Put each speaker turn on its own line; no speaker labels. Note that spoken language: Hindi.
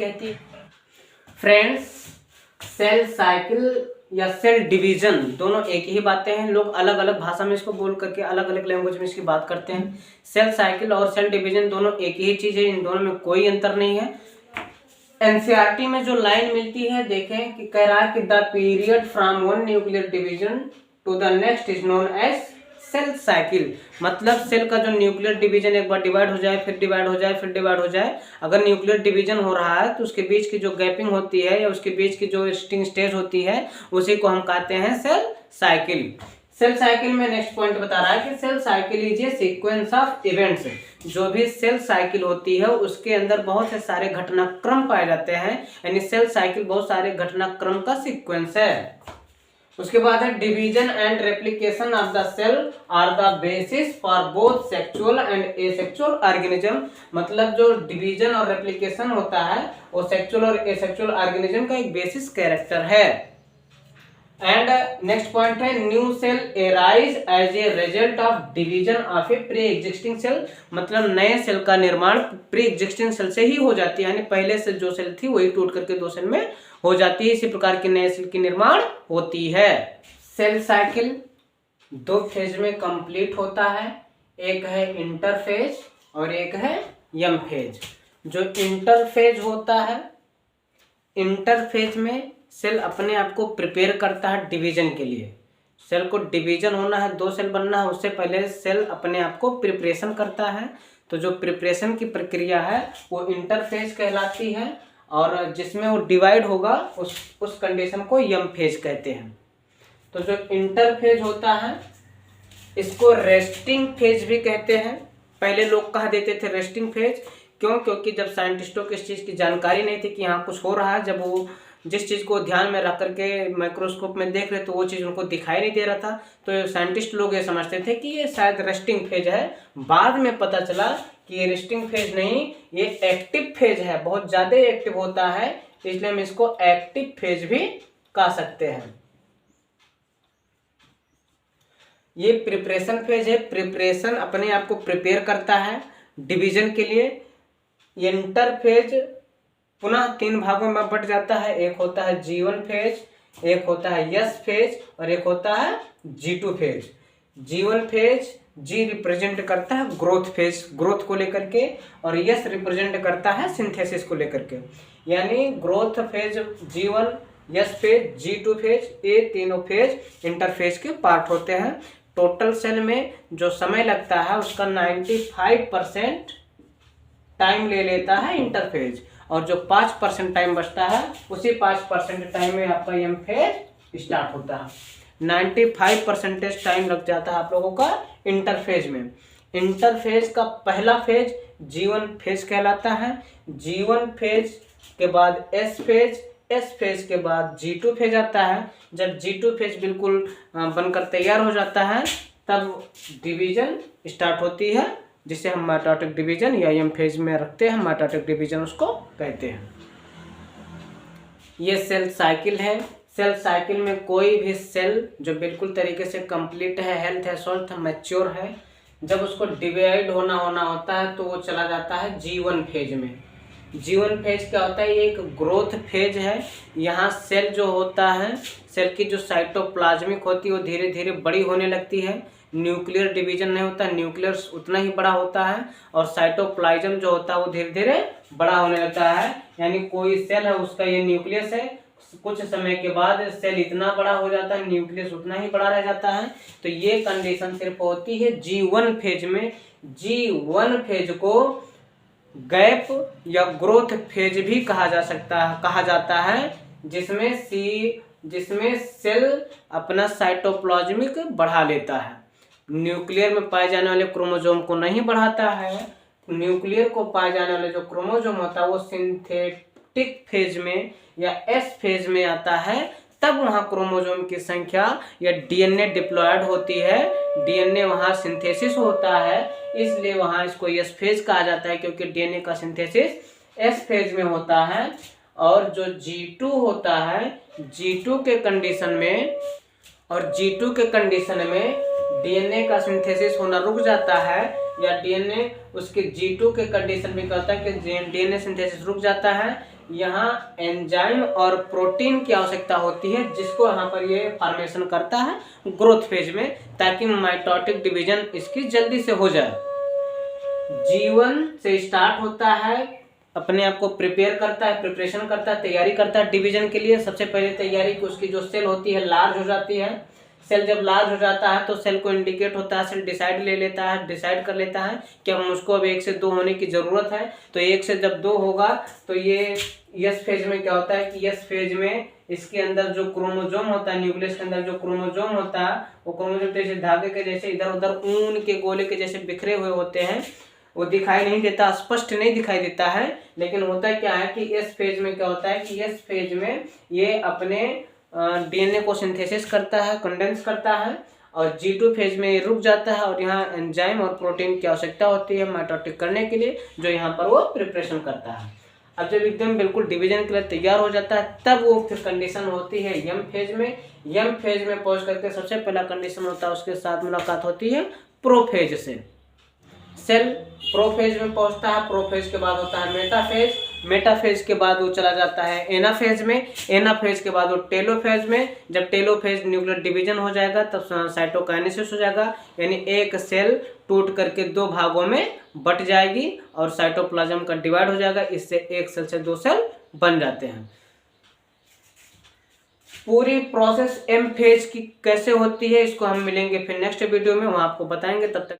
कहती है। फ्रेंड्स, सेल साइकिल या सेल डिवीजन दोनों एक ही बातें हैं। लोग अलग अलग भाषा में इसको बोल करके अलग अलग लैंग्वेज में इसकी बात करते हैं। सेल साइकिल और सेल डिवीजन दोनों एक ही चीज है, इन दोनों में कोई अंतर नहीं है। एनसीईआरटी में जो लाइन मिलती है देखें कि कह रहा है कि the period from one nuclear division to the next is known as cell cycle. मतलब सेल का जो न्यूक्लियर डिवीजन एक बार डिवाइड हो जाए, फिर डिवाइड हो जाए, फिर डिवाइड हो जाए, अगर न्यूक्लियर डिवीजन हो रहा है तो उसके बीच की जो गैपिंग होती है या उसके बीच की जो रेस्टिंग स्टेज होती है उसी को हम कहते हैं सेल साइकिल। सेल साइकिल में नेक्स्ट पॉइंट बता रहा है कि cell cycle is a sequence of events. जो भी सेल साइकिल होती है उसके अंदर बहुत से सारे घटनाक्रम पाए जाते हैं, यानी सेल साइकिल बहुत सारे घटनाक्रम का सीक्वेंस है। उसके बाद है division and replication of the cell are the basis for both sexual and asexual organism. मतलब जो डिवीजन और रेप्लिकेशन होता है वो सेक्सुअल और एसेक्सुअल ऑर्गेनिज्म का एक बेसिस कैरेक्टर है। एंड नेक्स्ट पॉइंट है new cell arise as a result of division of a pre existing cell. मतलब नए सेल का निर्माण प्री एग्जिस्टिंग सेल से ही हो जाती है, यानी पहले से जो सेल थी वही टूट करके दो सेल में हो जाती है। इसी प्रकार की नए सेल की निर्माण होती है। सेल साइकिल दो फेज में कंप्लीट होता है, एक है इंटरफेज और एक है एम फेज। जो इंटरफेज होता है, इंटरफेज में सेल अपने आप को प्रिपेयर करता है डिवीजन के लिए। सेल को डिवीजन होना है, दो सेल बनना है, उससे पहले सेल अपने आप को प्रिपरेशन करता है। तो जो प्रिपरेशन की प्रक्रिया है वो इंटरफेज कहलाती है, और जिसमें वो डिवाइड होगा उस कंडीशन को एम फेज कहते हैं। तो जो इंटरफेज होता है इसको रेस्टिंग फेज भी कहते हैं। पहले लोग कह देते थे रेस्टिंग फेज, क्यों? क्योंकि जब साइंटिस्टों को इस चीज़ की जानकारी नहीं थी कि यहाँ कुछ हो रहा है, जब वो जिस चीज़ को ध्यान में रख करके माइक्रोस्कोप में देख रहे तो वो चीज़ उनको दिखाई नहीं दे रहा था, तो साइंटिस्ट लोग ये समझते थे कि ये शायद रेस्टिंग फेज है। बाद में पता चला कि ये रेस्टिंग फेज नहीं, ये एक्टिव फेज है, बहुत ज़्यादा एक्टिव होता है, इसलिए हम इसको एक्टिव फेज भी कह सकते हैं। ये प्रिपरेशन फेज है, प्रिपरेशन अपने आप को प्रिपेयर करता है डिवीजन के लिए। इंटरफेज पुनः तीन भागों में बट जाता है, एक होता है G1 फेज, एक होता है S फेज और एक होता है G2 phase. G1 phase G represent करता है ग्रोथ फेज, ग्रोथ को लेकर के, और S रिप्रेजेंट करता है सिंथेसिस को लेकर के। यानी growth phase G1, S phase, G2 phase, ये तीनों फेज इंटरफेज के पार्ट होते हैं। टोटल सेल में जो समय लगता है उसका 95% टाइम ले लेता है इंटरफेज, और जो 5% टाइम बचता है उसी 5% टाइम में आपका एम फेज स्टार्ट होता है। 95% टाइम लग जाता है आप लोगों का इंटरफेज में। इंटरफेज का पहला फेज G1 फेज कहलाता है। G1 फेज के बाद S फेज, S फेज के बाद G2 फेज आता है। जब G2 फेज बिल्कुल बनकर तैयार हो जाता है तब डिवीजन स्टार्ट होती है, जिसे हम माइटोटिक डिवीजन या एम फेज में रखते हैं। माइटोटिक डिवीजन उसको कहते हैं। ये सेल साइकिल है। सेल साइकिल में कोई भी सेल जो बिल्कुल तरीके से कंप्लीट है, हेल्थ है, स्वस्थ है, मैच्योर है, जब उसको डिवाइड होना होता है तो वो चला जाता है G1 फेज में। G1 फेज क्या होता है? ये एक ग्रोथ फेज है। यहाँ सेल जो होता है, सेल की जो साइटोप्लाज्मिक होती है वो धीरे धीरे बड़ी होने लगती है। न्यूक्लियर डिवीजन नहीं होता, न्यूक्लियर उतना ही बड़ा होता है, और साइटोप्लाज्म जो होता है वो धीरे धीरे बड़ा होने लगता है। यानी कोई सेल है उसका ये न्यूक्लियस है, कुछ समय के बाद सेल इतना बड़ा हो जाता है, न्यूक्लियस उतना ही बड़ा रह जाता है। तो ये कंडीशन सिर्फ होती है G1 फेज में। G1 फेज को गैप या ग्रोथ फेज भी कहा जाता है, जिसमें सेल अपना साइटोप्लाज्मिक बढ़ा लेता है। न्यूक्लियर में पाए जाने वाले क्रोमोसोम को नहीं बढ़ाता है। न्यूक्लियर को पाए जाने वाले जो क्रोमोसोम होता है वो सिंथेटिक फेज में या एस फेज में आता है, तब वहाँ क्रोमोसोम की संख्या या डीएनए डिप्लॉयड होती है, डीएनए वहाँ सिंथेसिस होता है, इसलिए वहाँ इसको एस फेज कहा जाता है, क्योंकि डीएनए का सिंथेसिस एस फेज में होता है। और जो G2 होता है, G2 के कंडीशन में डीएनए का सिंथेसिस होना रुक जाता है, या डीएनए उसके G2 के कंडीशन में कहता है कि डीएनए सिंथेसिस रुक जाता है, यहाँ एंजाइम और प्रोटीन की आवश्यकता होती है, जिसको यहाँ पर ये फॉर्मेशन करता है ग्रोथ फेज में, ताकि माइटोटिक डिवीजन इसकी जल्दी से हो जाए। G1 से स्टार्ट होता है, अपने आप को प्रिपेयर करता है, प्रिपरेशन करता है, तैयारी करता है डिवीजन के लिए। सबसे पहले तैयारी की उसकी जो सेल होती है लार्ज हो जाती है। सेल जब लार्ज हो जाता है तो सेल को इंडिकेट होता है, सेल डिसाइड ले लेता है, डिसाइड कर लेता है कि अब मुझको अब 1 से 2 होने की ज़रूरत है। तो 1 से जब 2 होगा तो ये यस फेज में क्या होता है कि यस फेज में इसके अंदर जो क्रोमोजोम होता है, न्यूक्लियस के अंदर जो क्रोमोजोम होता है, वो क्रोमोजोम जैसे धागे के जैसे इधर उधर ऊन के गोले के जैसे बिखरे हुए होते हैं। वो दिखाई नहीं देता, स्पष्ट नहीं दिखाई देता है, लेकिन होता क्या है कि इस फेज में क्या होता है कि इस फेज में ये अपने डीएनए को सिंथेसिस करता है, कंडेंस करता है, और G2 फेज में ये रुक जाता है और यहाँ एंजाइम और प्रोटीन की आवश्यकता होती है माइटोटिक करने के लिए, जो यहाँ पर वो प्रिपरेशन करता है। अब जब एकदम बिल्कुल डिवीजन के लिए तैयार हो जाता है, तब वो फिर कंडीशन होती है यम फेज में। यम फेज में पहुँच करके सबसे पहला कंडीशन होता है, उसके साथ मुलाकात होती है प्रोफेज से। सेल प्रोफेज में पहुंचता है, प्रोफेज के बाद होता है मेटाफेज, मेटाफेज के बाद वो चला जाता है एनाफेज में, एनाफेज के बाद वो टेलोफेज में। जब टेलोफेज न्यूक्लियर डिवीजन हो जाएगा तब साइटोकाइनेसिस हो जाएगा, यानी एक सेल टूट करके 2 भागों में बट जाएगी और साइटोप्लाज्म का डिवाइड हो जाएगा। इससे एक सेल से 2 सेल बन जाते हैं। पूरी प्रोसेस एम फेज की कैसे होती है, इसको हम मिलेंगे फिर नेक्स्ट वीडियो में, वहां आपको बताएंगे। तब तक